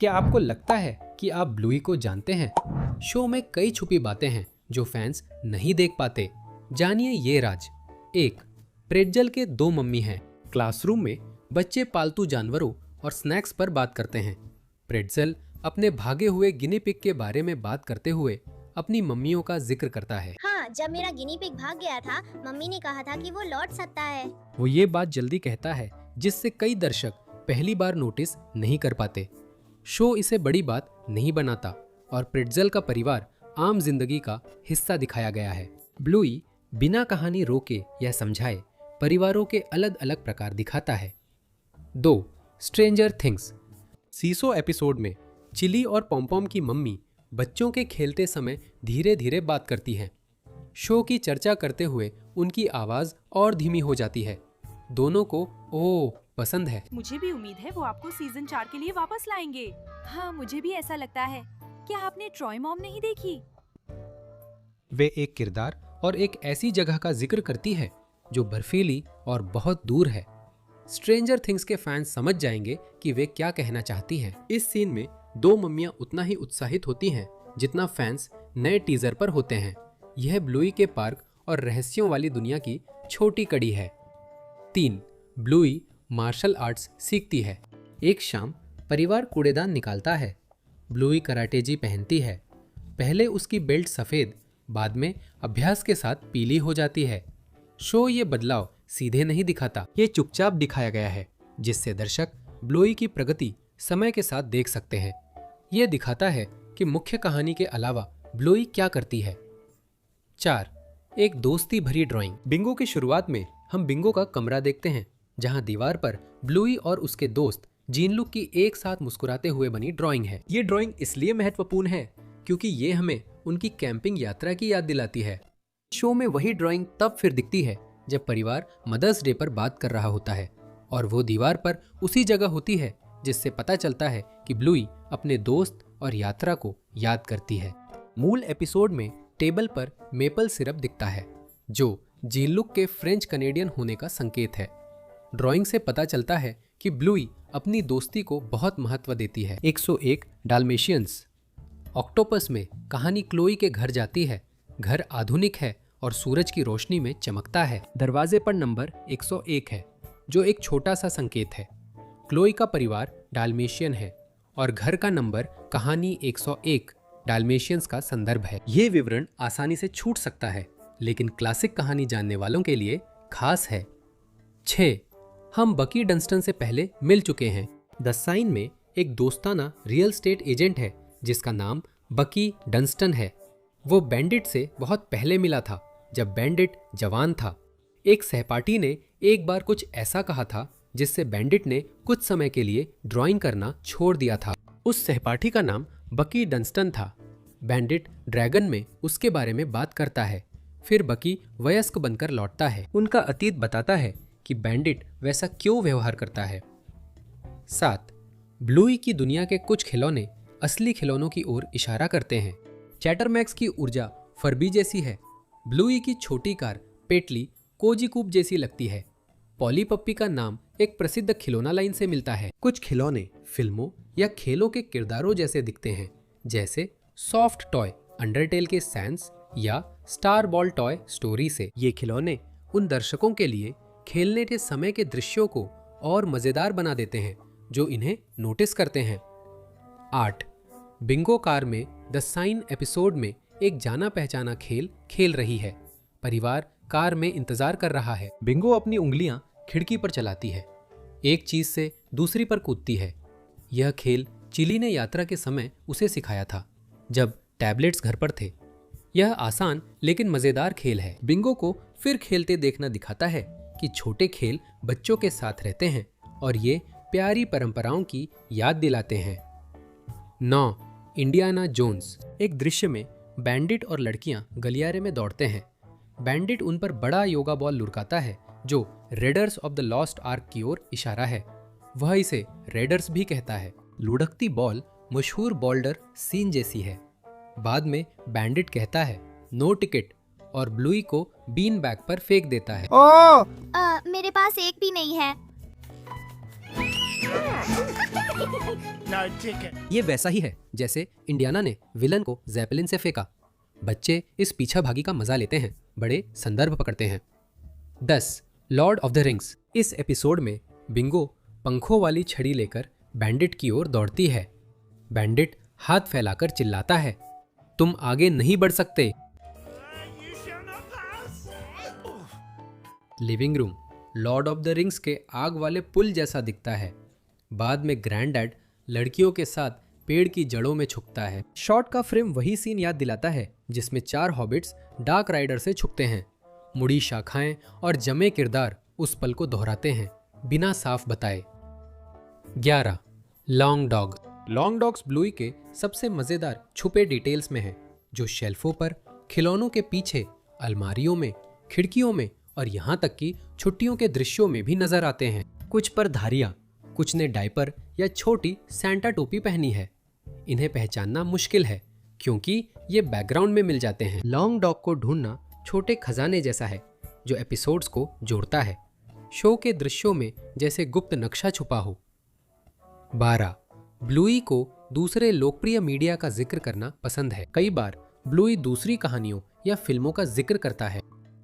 क्या आपको लगता है कि आप ब्लूई को जानते हैं? शो में कई छुपी बातें हैं जो फैंस नहीं देख पाते। जानिए ये राज। 1. प्रेट्ज़ेल के 2 मम्मी हैं। क्लासरूम में बच्चे पालतू जानवरों और स्नैक्स पर बात करते हैं। प्रेट्ज़ेल अपने भागे हुए गिनी पिग के बारे में बात करते हुए अपनी मम्मियों का जिक्र करता है। हाँ, जब मेरा गिनी पिग भाग गया था, मम्मी ने कहा था कि वो लौट सकता है। वो ये बात जल्दी कहता है जिससे कई दर्शक पहली बार नोटिस नहीं कर पाते। शो इसे बड़ी बात नहीं बनाता और प्रेट्ज़ेल का परिवार आम जिंदगी का हिस्सा दिखाया गया है। ब्लूई बिना कहानी रोके या समझाए परिवारों के अलग अलग प्रकार दिखाता है। 2. Stranger Things. सीसो एपिसोड में चिली और पॉम्पॉम की मम्मी बच्चों के खेलते समय धीरे धीरे बात करती हैं। शो की चर्चा करते हुए उनकी आवाज और धीमी हो जाती है। दोनों को ओह पसंद है। मुझे भी उम्मीद है वो आपको सीजन 4 के लिए वापस लाएंगे। हाँ, मुझे भी ऐसा लगता है। क्या आपने ट्रॉय मॉम नहीं देखी? वे एक किरदार और एक ऐसी जगह का जिक्र करती है जो बर्फीली और बहुत दूर है। स्ट्रेंजर थिंग्स के फैंस समझ जाएंगे कि वे क्या कहना चाहती हैं। इस सीन में 2 मम्मियां उतना ही उत्साहित होती हैं जितना फैंस नए टीजर पर होते हैं। यह ब्लूई के पार्क और रहस्यों वाली दुनिया की छोटी कड़ी है। 3. ब्लूई मार्शल आर्ट्स सीखती है। एक शाम परिवार कूड़ेदान निकालता है। ब्लूई कराटेजी पहनती है। पहले उसकी बेल्ट सफेद, बाद में अभ्यास के साथ पीली हो जाती है। शो ये बदलाव सीधे नहीं दिखाता, ये चुपचाप दिखाया गया है जिससे दर्शक ब्लूई की प्रगति समय के साथ देख सकते हैं। ये दिखाता है कि मुख्य कहानी के अलावा ब्लूई क्या करती है। 4. एक दोस्ती भरी ड्राइंग। बिंगो की शुरुआत में हम बिंगो का कमरा देखते हैं जहां दीवार पर ब्लूई और उसके दोस्त जीन-लुक की एक साथ मुस्कुराते हुए बनी ड्राइंग है। ये ड्राइंग इसलिए महत्वपूर्ण है क्योंकि ये हमें उनकी कैंपिंग यात्रा की याद दिलाती है। शो में वही ड्राइंग तब फिर दिखती है जब परिवार मदर्स डे पर बात कर रहा होता है और वो दीवार पर उसी जगह होती है जिससे पता चलता है कि ब्लूई अपने दोस्त और यात्रा को याद करती है। मूल एपिसोड में टेबल पर मेपल सिरप दिखता है जो जीन-लुक के फ्रेंच कनेडियन होने का संकेत है। ड्राइंग से पता चलता है कि ब्लूई अपनी दोस्ती को बहुत महत्व देती है। 101 डाल्मेशियंस। ऑक्टोपस में कहानी क्लोई के घर जाती है। घर आधुनिक है और सूरज की रोशनी में चमकता है। दरवाजे पर नंबर 101 है जो एक छोटा सा संकेत है। क्लोई का परिवार डाल्मेशियन है और घर का नंबर कहानी 101 डाल्मेशियंस का संदर्भ है। ये विवरण आसानी से छूट सकता है लेकिन क्लासिक कहानी जानने वालों के लिए खास है। 6. हम बकी डंस्टन से पहले मिल चुके हैं। द साइन में एक दोस्ताना रियल एस्टेट एजेंट है जिसका नाम बकी डंस्टन है। वो बैंडिट से बहुत पहले मिला था जब बैंडिट जवान था। एक सहपाठी ने एक बार कुछ ऐसा कहा था जिससे बैंडिट ने कुछ समय के लिए ड्राइंग करना छोड़ दिया था। उस सहपाठी का नाम बकी डंस्टन था। बैंडिट ड्रैगन में उसके बारे में बात करता है। फिर बकी वयस्क बनकर लौटता है। उनका अतीत बताता है कि बैंडिट वैसा क्यों व्यवहार करता है। 7. ब्लूई की दुनिया के कुछ खिलौने असली खिलौनों की ओर इशारा करते हैं। चैटरमैक्स की ऊर्जा फरबी जैसी है। ब्लूई की छोटी कार पेटली कोजी कूप जैसी लगती है। पॉली पप्पी का नाम एक प्रसिद्ध खिलौना लाइन से मिलता है। कुछ खिलौने फिल्मों या खेलों के किरदारों जैसे दिखते हैं जैसे सॉफ्ट टॉय अंडरटेल के सैंस या स्टार बॉल टॉय स्टोरी से। ये खिलौने उन दर्शकों के लिए खेलने के समय के दृश्यों को और मजेदार बना देते हैं जो इन्हें नोटिस करते हैं। 8. बिंगो कार में द साइन एपिसोड में एक जाना पहचाना खेल खेल रही है। परिवार कार में इंतजार कर रहा है। बिंगो अपनी उंगलियां खिड़की पर चलाती है, एक चीज से दूसरी पर कूदती है। यह खेल चिली ने यात्रा के समय उसे सिखाया था जब टैबलेट्स घर पर थे। यह आसान लेकिन मजेदार खेल है। बिंगो को फिर खेलते देखना दिखाता है कि छोटे खेल बच्चों के साथ रहते हैं और ये प्यारी परंपराओं की याद दिलाते हैं। 9. Indiana Jones. एक दृश्य में बैंडिट और लड़कियां गलियारे में दौड़ते हैं। बैंडिट उन पर बड़ा योगा बॉल लुढ़काता है जो readers of the lost arc की ओर इशारा है। वह इसे रेडर्स भी कहता है। लुढ़कती बॉल मशहूर बॉल्डर सीन जैसी है। बाद में बैंडिट कहता है नो टिकट और ब्लूई को बीन बैग पर फेंक देता है। मेरे पास एक भी नहीं है। No ticket. ये वैसा ही है जैसे इंडियाना ने विलन को जैपलिन से फेंका। बच्चे इस पीछा भागी का मजा लेते हैं, बड़े संदर्भ पकड़ते हैं। 10. Lord of the rings. इस एपिसोड में बिंगो पंखों वाली छड़ी लेकर बैंडिट की ओर दौड़ती है। बैंडिट हाथ फैलाकर चिल्लाता है, तुम आगे नहीं बढ़ सकते। You shall not pass. Living room Lord of the rings के आग वाले पुल जैसा दिखता है। बाद में ग्रैंडडैड लड़कियों के साथ पेड़ की जड़ों में छुपता है। शॉट का फ्रेम वही सीन याद दिलाता है जिसमें 4 हॉबिट्स डार्क राइडर से छुपते हैं। मुड़ी शाखाएं और जमे किरदार उस पल को दोहराते हैं बिना साफ बताए। 11. Long dog. लॉन्ग डॉग्स ब्लूई के सबसे मजेदार छुपे डिटेल्स में है, जो शेल्फों पर, खिलौनों के पीछे, अलमारियों में, खिड़कियों में और यहाँ तक कि छुट्टियों के दृश्यों में भी नजर आते हैं। कुछ पर धारियां, कुछ ने डायपर या छोटी सैंटा टोपी पहनी है। इन्हें पहचानना मुश्किल है क्योंकि ये बैकग्राउंड में मिल जाते हैं। लॉन्ग डॉग को ढूंढना छोटे खजाने जैसा है जो एपिसोड्स को जोड़ता है, शो के दृश्यों में जैसे गुप्त नक्शा छुपा हो। 12. ब्लूई को दूसरे लोकप्रिय मीडिया का जिक्र करना पसंद है। कई बार ब्लूई दूसरी कहानियों या फिल्मों का जिक्र करता है।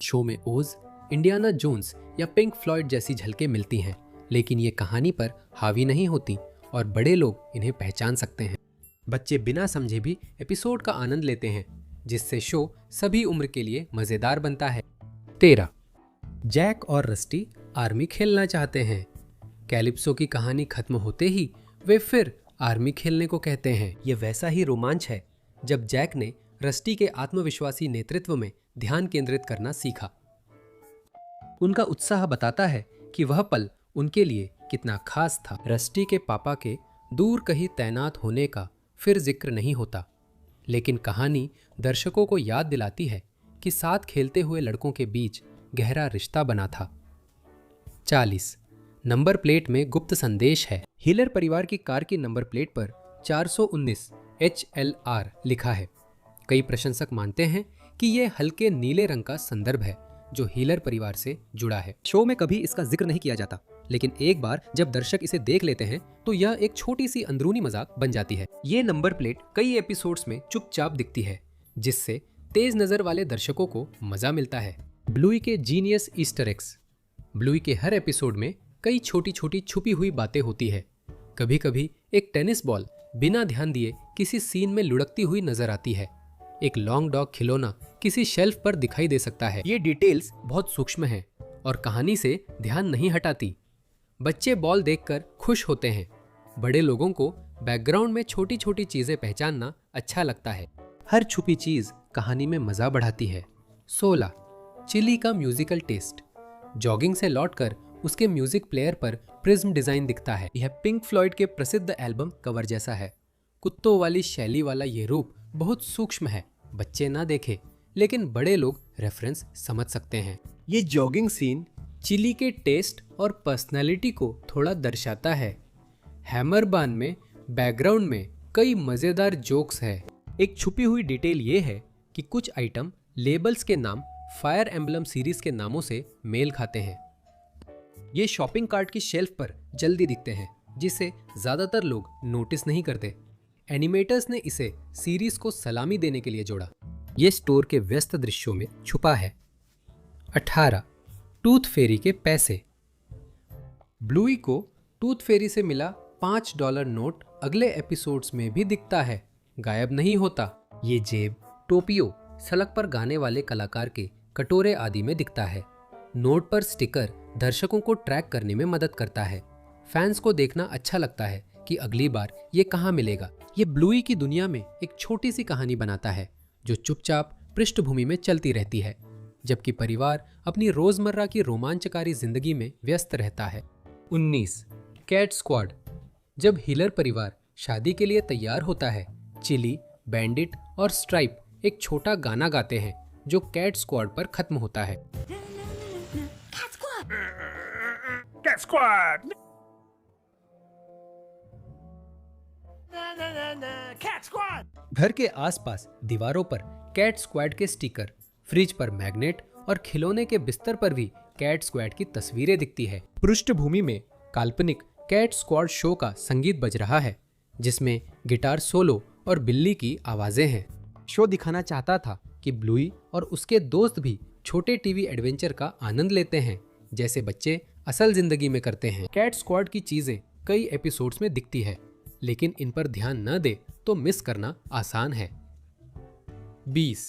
शो में ओज, इंडियाना जोन्स या पिंक फ्लॉयड जैसी झलकें मिलती हैं, लेकिन ये कहानी पर हावी नहीं होती और बड़े लोग इन्हें पहचान सकते हैं। बच्चे बिना समझे भी एपिसोड का आनंद लेते हैं, जिससे शो सभी उम्र के लिए मजेदार बनता है। 13. जैक और रस्टी आर्मी खेलना चाहते हैं। कैलिप्सो की कहानी खत्म होते ही वे फिर आर्मी खेलने को कहते हैं। ये वैसा ही रोमांच है जब जैक ने रस्टी के आत्मविश्वासी नेतृत्व में ध्यान केंद्रित करना सीखा। उनका उत्साह बताता है कि वह पल उनके लिए कितना खास था। रस्टी के पापा के दूर कहीं तैनात होने का फिर जिक्र नहीं होता, लेकिन कहानी दर्शकों को याद दिलाती है कि साथ खेलते हुए लड़कों के बीच गहरा रिश्ता बना था। 40. नंबर प्लेट में गुप्त संदेश है। हिलर परिवार की कार की नंबर प्लेट पर 419 HLR लिखा है। कई प्रशंसक मानते हैं कि यह हल्के नीले रंग का संदर्भ है जो हीलर परिवार से जुड़ा है। शो में कभी इसका जिक्र नहीं किया जाता, लेकिन एक बार जब दर्शक इसे देख लेते हैं तो यह एक छोटी सी अंदरूनी मजाक बन जाती है। ये नंबर प्लेट कई एपिसोड्स में चुपचाप दिखती है, जिससे तेज नजर वाले दर्शकों को मजा मिलता है। ब्लूई के जीनियस ईस्टर एग्स। ब्लूई के हर एपिसोड में कई छोटी छोटी छुपी हुई बातें होती है। कभी कभी एक टेनिस बॉल बिना ध्यान दिए किसी सीन में लुढ़कती हुई नजर आती है। एक लॉन्ग डॉग खिलौना किसी शेल्फ पर दिखाई दे सकता है। ये डिटेल्स बहुत सूक्ष्म हैं और कहानी से ध्यान नहीं हटाती। बच्चे बॉल देखकर खुश होते हैं। बड़े लोगों को बैकग्राउंड में छोटी छोटी चीजें पहचानना अच्छा लगता है। हर छुपी चीज कहानी में मजा बढ़ाती है। 16. चिली का म्यूजिकल टेस्ट। जॉगिंग से लौटकर उसके म्यूजिक प्लेयर पर प्रिज्म डिजाइन दिखता है। यह पिंक फ्लॉयड के प्रसिद्ध एल्बम कवर जैसा है। कुत्तों वाली शैली वाला ये रूप बहुत सूक्ष्म है। बच्चे ना देखे, लेकिन बड़े लोग रेफरेंस समझ सकते हैं। ये जॉगिंग सीन चिली के टेस्ट और पर्सनालिटी को थोड़ा दर्शाता है। हैमरबान में बैकग्राउंड में कई मजेदार जोक्स है। एक छुपी हुई डिटेल ये है कि कुछ आइटम लेबल्स के नाम फायर एम्बलम सीरीज के नामों से मेल खाते हैं। ये शॉपिंग कार्ट की शेल्फ पर जल्दी दिखते हैं, जिसे ज्यादातर लोग नोटिस नहीं करते। एनिमेटर्स ने इसे सीरीज को सलामी देने के लिए जोड़ा। ये स्टोर के व्यस्त दृश्यों में छुपा है। 18. टूथ फेरी के पैसे। ब्लूई को टूथ फेरी से मिला $5 नोट अगले एपिसोड्स में भी दिखता है, गायब नहीं होता। ये जेब, टोपियों, सड़क पर गाने वाले कलाकार के कटोरे आदि में दिखता है। नोट पर स्टिकर दर्शकों को ट्रैक करने में मदद करता है। फैंस को देखना अच्छा लगता है कि अगली बार ये कहाँ मिलेगा। ये ब्लूई की दुनिया में एक छोटी सी कहानी बनाता है जो चुपचाप पृष्ठभूमि में चलती रहती है, जबकि परिवार अपनी रोजमर्रा की रोमांचकारी जिंदगी में व्यस्त रहता है। 19. Cat squad. जब हिलर परिवार शादी के लिए तैयार होता है, चिली, बैंडिट और स्ट्राइप एक छोटा गाना गाते हैं जो कैट स्क्वाड पर खत्म होता है। Cat Squad! Na na na na, Cat Squad! घर के आसपास दीवारों पर कैट स्क्वाड के स्टिकर, फ्रिज पर मैग्नेट और खिलौने के बिस्तर पर भी कैट स्क्वाड की तस्वीरें दिखती है। पृष्ठभूमि में काल्पनिक कैट स्क्वाड शो का संगीत बज रहा है, जिसमें गिटार सोलो और बिल्ली की आवाजें हैं। शो दिखाना चाहता था कि ब्लूई और उसके दोस्त भी छोटे टीवी एडवेंचर का आनंद लेते हैं, जैसे बच्चे असल जिंदगी में करते हैं। कैट स्क्वाड की चीजें कई एपिसोड्स में दिखती है, लेकिन इन पर ध्यान न दे तो मिस करना आसान है। 20.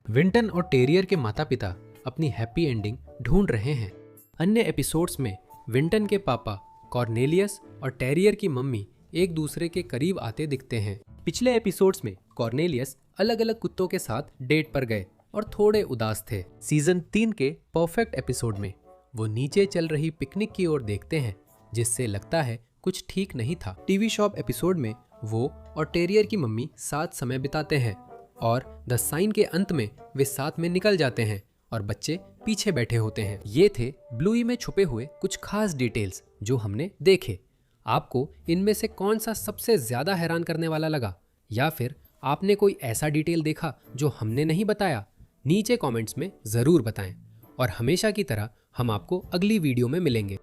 विंटन और टेरियर के माता पिता अपनी हैप्पी एंडिंग ढूंढ रहे हैं। अन्य एपिसोड्स में विंटन के पापा कॉर्नेलियस और टेरियर की मम्मी एक दूसरे के करीब आते दिखते हैं। पिछले एपिसोड्स में कॉर्नेलियस अलग अलग कुत्तों के साथ डेट पर गए और थोड़े उदास थे। सीजन 3 के परफेक्ट एपिसोड में वो नीचे चल रही पिकनिक की ओर देखते हैं, जिससे लगता है कुछ ठीक नहीं था। टीवी शॉप एपिसोड में वो और टेरियर की मम्मी साथ समय बिताते हैं और द साइन के अंत में वे साथ में निकल जाते हैं और बच्चे पीछे बैठे होते हैं। ये थे ब्लूई में छुपे हुए कुछ खास डिटेल्स जो हमने देखे। आपको इनमें से कौन सा सबसे ज्यादा हैरान करने वाला लगा, या फिर आपने कोई ऐसा डिटेल देखा जो हमने नहीं बताया? नीचे कमेंट्स में जरूर बताएं और हमेशा की तरह हम आपको अगली वीडियो में मिलेंगे।